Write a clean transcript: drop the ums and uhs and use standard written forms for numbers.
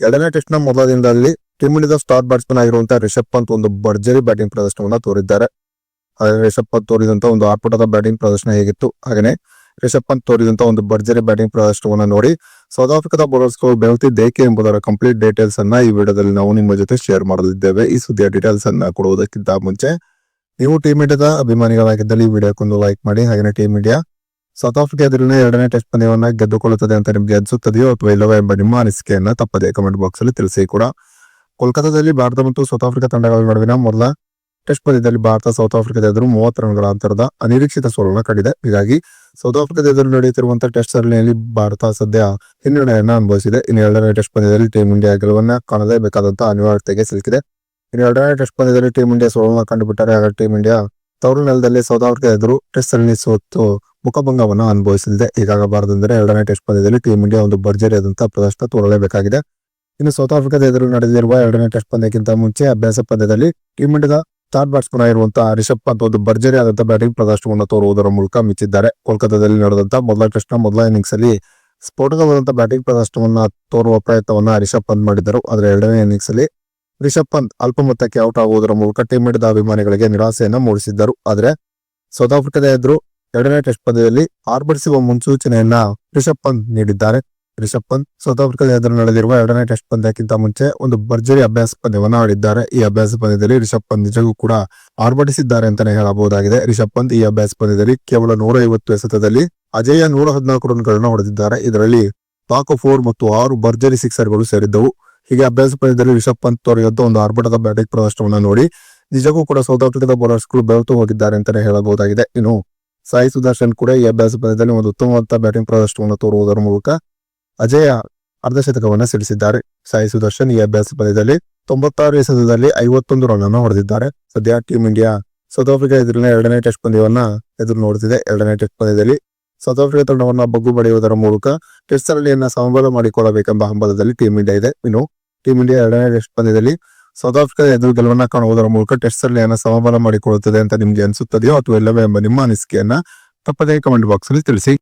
ಎರಡನೇ ಟೆಸ್ಟ್ ನ ಮೊದಲ ದಿನದಲ್ಲಿ ಟೀಮ್ ಇಂಡಿಯಾದ ಸ್ಟಾರ್ ಬ್ಯಾಟ್ಸ್ಮನ್ ಆಗಿರುವಂತಹ ರಿಷಬ್ ಪಂತ್ ಒಂದು ಭರ್ಜರಿ ಬ್ಯಾಟಿಂಗ್ ಪ್ರದರ್ಶನವನ್ನ ತೋರಿದ್ದಾರೆ. ಹಾಗೆ ರಿಷಬ್ ಪಂತ್ ತೋರಿದಂತ ಒಂದು ಆರ್ಭಟದ ಬ್ಯಾಟಿಂಗ್ ಪ್ರದರ್ಶನ ಹೇಗಿತ್ತು, ಹಾಗೆ ರಿಷಬ್ ಪಂತ್ ತೋರಿದಂತ ಒಂದು ಭರ್ಜರಿ ಬ್ಯಾಟಿಂಗ್ ಪ್ರದರ್ಶನವನ್ನ ನೋಡಿ ಸೌತ್ ಆಫ್ರಿಕಾದ ಬೌಲರ್ಸ್ ಬೆಳೆತಿದ್ದೇಕೆ ಎಂಬುದರ ಕಂಪ್ಲೀಟ್ ಡೀಟೇಲ್ಸ್ ಅನ್ನ ಈ ವಿಡಿಯೋದಲ್ಲಿ ನಾವು ನಿಮ್ಮ ಜೊತೆ ಶೇರ್ ಮಾಡಲಿದ್ದೇವೆ. ಈ ಸುದ್ದಿಯ ಡೀಟೇಲ್ಸ್ ಅನ್ನ ಕೊಡುವುದಕ್ಕಿಂತ ಮುಂಚೆ ನೀವು ಟೀಮ್ ಇಂಡಿಯಾದ ಅಭಿಮಾನಿಗಳಾಗಿದ್ದಲ್ಲಿ ಈ ವಿಡಿಯೋಕ್ಕೊಂದು ಲೈಕ್ ಮಾಡಿ. ಹಾಗೆ ಟೀಮ್ ಇಂಡಿಯಾ ಸೌತ್ ಆಫ್ರಿಕಾ ಎದುರಿನ ಎರಡನೇ ಟೆಸ್ಟ್ ಪಂದ್ಯವನ್ನ ಗೆದ್ದುಕೊಳ್ಳುತ್ತದೆ ಅಂತ ನಿಮ್ಗೆ ಅನಿಸುತ್ತದೆಯೋ ಅಥವಾ ಇಲ್ಲವೋ ಎಂಬ ನಿಮ್ಮ ಅನಿಸಿಕೆಯನ್ನ ತಪ್ಪದೆ ಕಮೆಂಟ್ ಬಾಕ್ಸ್ ಅಲ್ಲಿ ತಿಳಿಸಿ. ಕೂಡ ಕೋಲ್ಕತ್ತಾದಲ್ಲಿ ಭಾರತ ಮತ್ತು ಸೌತ್ ಆಫ್ರಿಕಾ ತಂಡಗಳ ನಡುವಿನ ಮೊದಲ ಟೆಸ್ಟ್ ಪಂದ್ಯದಲ್ಲಿ ಭಾರತ ಸೌತ್ ಆಫ್ರಿಕಾದ ಎದುರು 30 ರನ್ಗಳ ಅಂತರದ ಅನಿರೀಕ್ಷಿತ ಸೋಲನ್ನು ಕಂಡಿದೆ. ಹೀಗಾಗಿ ಸೌತ್ ಆಫ್ರಿಕಾದ ಎದುರು ನಡೆಯುತ್ತಿರುವಂತಹ ಟೆಸ್ಟ್ ಸರಣಿಯಲ್ಲಿ ಭಾರತ ಸದ್ಯ ಹಿನ್ನಡೆಯನ್ನ ಅನುಭವಿಸಿದೆ. ಇನ್ನು ಎರಡನೇ ಟೆಸ್ಟ್ ಪಂದ್ಯದಲ್ಲಿ ಟೀಮ್ ಇಂಡಿಯಾ ಗೆಲುವನ್ನ ಕಾಣಲೇಬೇಕಾದಂತಹ ಅನಿವಾರ್ಯತೆಗೆ ಸಿಲುಕಿದೆ. ಇನ್ನು ಎರಡನೇ ಟೆಸ್ಟ್ ಪಂದ್ಯದಲ್ಲಿ ಟೀಮ್ ಇಂಡಿಯಾ ಸೋಲನ್ನು ಕಂಡುಬಿಟ್ಟರೆ ಆಗ ಟೀಮ್ ಇಂಡಿಯಾ ತವರು ನೆಲದಲ್ಲಿ ಸೌತ್ ಆಫ್ರಿಕಾ ಎದುರು ಟೆಸ್ಟ್ ಸರಣಿ ಸೋತು ಮುಖಭಂಗವನ್ನ ಅನುಭವಿಸಲಿದೆ. ಹೀಗಾಗಬಾರದೆಂದರೆ ಎರಡನೇ ಟೆಸ್ಟ್ ಪಂದ್ಯದಲ್ಲಿ ಟೀಮ್ ಇಂಡಿಯಾ ಒಂದು ಭರ್ಜರಿಯಾದಂತಹ ಪ್ರದರ್ಶನ ತೋರಲೇಬೇಕಾಗಿದೆ. ಇನ್ನು ಸೌತ್ ಆಫ್ರಿಕಾದ ಎದುರು ನಡೆದಿರುವ ಎರಡನೇ ಟೆಸ್ಟ್ ಪಂದ್ಯಕ್ಕಿಂತ ಮುಂಚೆ ಅಭ್ಯಾಸ ಪಂದ್ಯದಲ್ಲಿ ಟೀಮ್ ಇಂಡಿಯಾದ ಸ್ಟಾರ್ ಬ್ಯಾಟ್ಸ್ಮನ್ ಆಗಿರುವಂತಹ ರಿಷಬ್ ಪಂತ್ ಒಂದು ಭರ್ಜರಿಯಾದಂತಹ ಬ್ಯಾಟಿಂಗ್ ಪ್ರದರ್ಶನವನ್ನು ತೋರುವುದರ ಮೂಲಕ ಮಿಂಚಿದ್ದಾರೆ. ಕೋಲ್ಕತ್ತಾದಲ್ಲಿ ನಡೆದಂತಹ ಮೊದಲ ಟೆಸ್ಟ್ ನ ಮೊದಲ ಇನ್ನಿಂಗ್ಸ್ ಅಲ್ಲಿ ಸ್ಫೋಟಕವಾದಂತಹ ಬ್ಯಾಟಿಂಗ್ ಪ್ರದರ್ಶನವನ್ನ ತೋರುವ ಪ್ರಯತ್ನವನ್ನ ರಿಷಬ್ ಪಂತ್ ಮಾಡಿದ್ದರು. ಆದರೆ ಎರಡನೇ ಇನ್ನಿಂಗ್ಸ್ ಅಲ್ಲಿ ರಿಷಬ್ ಪಂತ್ ಅಲ್ಪ ಮೊತ್ತಕ್ಕೆ ಔಟ್ ಆಗುವುದರ ಮೂಲಕ ಟೀಮ್ ಇಂಡಿಯಾದ ಅಭಿಮಾನಿಗಳಿಗೆ ನಿರಾಸೆಯನ್ನ ಮೂಡಿಸಿದ್ದರು. ಆದರೆ ಸೌತ್ ಆಫ್ರಿಕಾದ ಎದುರು ಎರಡನೇ ಟೆಸ್ಟ್ ಪಂದ್ಯದಲ್ಲಿ ಆರ್ಭಟಿಸುವ ಮುನ್ಸೂಚನೆಯನ್ನ ರಿಷಬ್ ಪಂತ್ ನೀಡಿದ್ದಾರೆ. ರಿಷಬ್ ಪಂತ್ ಸೌತ್ ಆಫ್ರಿಕಾದ ಎದುರು ನಡೆದಿರುವ ಎರಡನೇ ಟೆಸ್ಟ್ ಪಂದ್ಯಕ್ಕಿಂತ ಮುಂಚೆ ಒಂದು ಭರ್ಜರಿ ಅಭ್ಯಾಸ ಪಂದ್ಯವನ್ನ ಆಡಿದ್ದಾರೆ. ಈ ಅಭ್ಯಾಸ ಪಂದ್ಯದಲ್ಲಿ ರಿಷಬ್ ಪಂತ್ ನಿಜಕ್ಕೂ ಕೂಡ ಆರ್ಭಟಿಸಿದ್ದಾರೆ ಅಂತಾನೆ ಹೇಳಬಹುದಾಗಿದೆ. ರಿಷಬ್ ಪಂತ್ ಈ ಅಭ್ಯಾಸ ಪಂದ್ಯದಲ್ಲಿ ಕೇವಲ 150 ಎಸೆತದಲ್ಲಿ ಅಜೇಯ 114 ರನ್ಗಳನ್ನ ಹೊಡೆದಿದ್ದಾರೆ. ಇದರಲ್ಲಿ ಪಾಕ್ 4 ಮತ್ತು 6 ಭರ್ಜರಿ ಸಿಕ್ಸರ್ಗಳು ಸೇರಿದ್ದವು. ಹೀಗೆ ಅಭ್ಯಾಸ ಪಂದ್ಯದಲ್ಲಿ ರಿಷಬ್ ಪಂತ್ ತೋರಿದಂತ ಒಂದು ಆರ್ಭಟದ ಬ್ಯಾಟಿಂಗ್ ಪ್ರದರ್ಶನವನ್ನ ನೋಡಿ ನಿಜಕ್ಕೂ ಕೂಡ ಸೌತ್ ಆಫ್ರಿಕಾದ ಬೌಲರ್ಸ್ಗಳು ಬೆಳೆತು ಹೋಗಿದ್ದಾರೆ ಅಂತಾನೆ ಹೇಳಬಹುದಾಗಿದೆ. ಇನ್ನು ಸಾಯಿ ಸುದರ್ಶನ್ ಕೂಡ ಈ ಅಭ್ಯಾಸ ಪಂದ್ಯದಲ್ಲಿ ಒಂದು ಉತ್ತಮವಾದ ಬ್ಯಾಟಿಂಗ್ ಪ್ರದರ್ಶನವನ್ನು ತೋರುವುದರ ಮೂಲಕ ಅಜೇಯ ಅರ್ಧಶತಕವನ್ನ ಸಿಡಿಸಿದ್ದಾರೆ. ಸಾಯಿ ಸುದರ್ಶನ್ ಈ ಅಭ್ಯಾಸ ಪಂದ್ಯದಲ್ಲಿ 96 ಎಸೆತದಲ್ಲಿ 51 ರನ್ ಅನ್ನು ಹೊಡೆದಿದ್ದಾರೆ. ಸದ್ಯ ಟೀಮ್ ಇಂಡಿಯಾ ಸೌತ್ ಆಫ್ರಿಕಾ ಎದುರಿನ ಎರಡನೇ ಟೆಸ್ಟ್ ಪಂದ್ಯವನ್ನ ಎದುರು ನೋಡುತ್ತಿದೆ. ಎರಡನೇ ಟೆಸ್ಟ್ ಪಂದ್ಯದಲ್ಲಿ ಸೌತ್ ಆಫ್ರಿಕಾ ತಂಡವನ್ನ ಬಗ್ಗು ಬಡಿಯುವುದರ ಮೂಲಕ ಟೆಸ್ಟ್ ಸರಣಿಯನ್ನ ಸಮಬಲ ಮಾಡಿಕೊಳ್ಳಬೇಕೆಂಬ ಹಂಬಲದಲ್ಲಿ ಟೀಮ್ ಇಂಡಿಯಾ ಇದೆ. ಇನ್ನು ಟೀಮ್ ಇಂಡಿಯಾ ಎರಡನೇ ಟೆಸ್ಟ್ ಪಂದ್ಯದಲ್ಲಿ ಸೌತ್ ಆಫ್ರಿಕಾದ ಎದುರು ಗೆಲುವನ್ನ ಕಾಣುವುದರ ಮೂಲಕ ಟೆಸ್ಟ್ ಸರಣಿಯನ್ನ ಸಮಬಲ ಮಾಡಿಕೊಳ್ಳುತ್ತದೆ ಅಂತ ನಿಮ್ಗೆ ಅನಿಸುತ್ತದೆಯೋ ಅಥವಾ ಇಲ್ಲವೇ ಎಂಬ ನಿಮ್ಮ ಅನಿಸಿಕೆಯನ್ನ ತಪ್ಪದೇ ಕಮೆಂಟ್ ಬಾಕ್ಸ್ ಅಲ್ಲಿ ತಿಳಿಸಿ.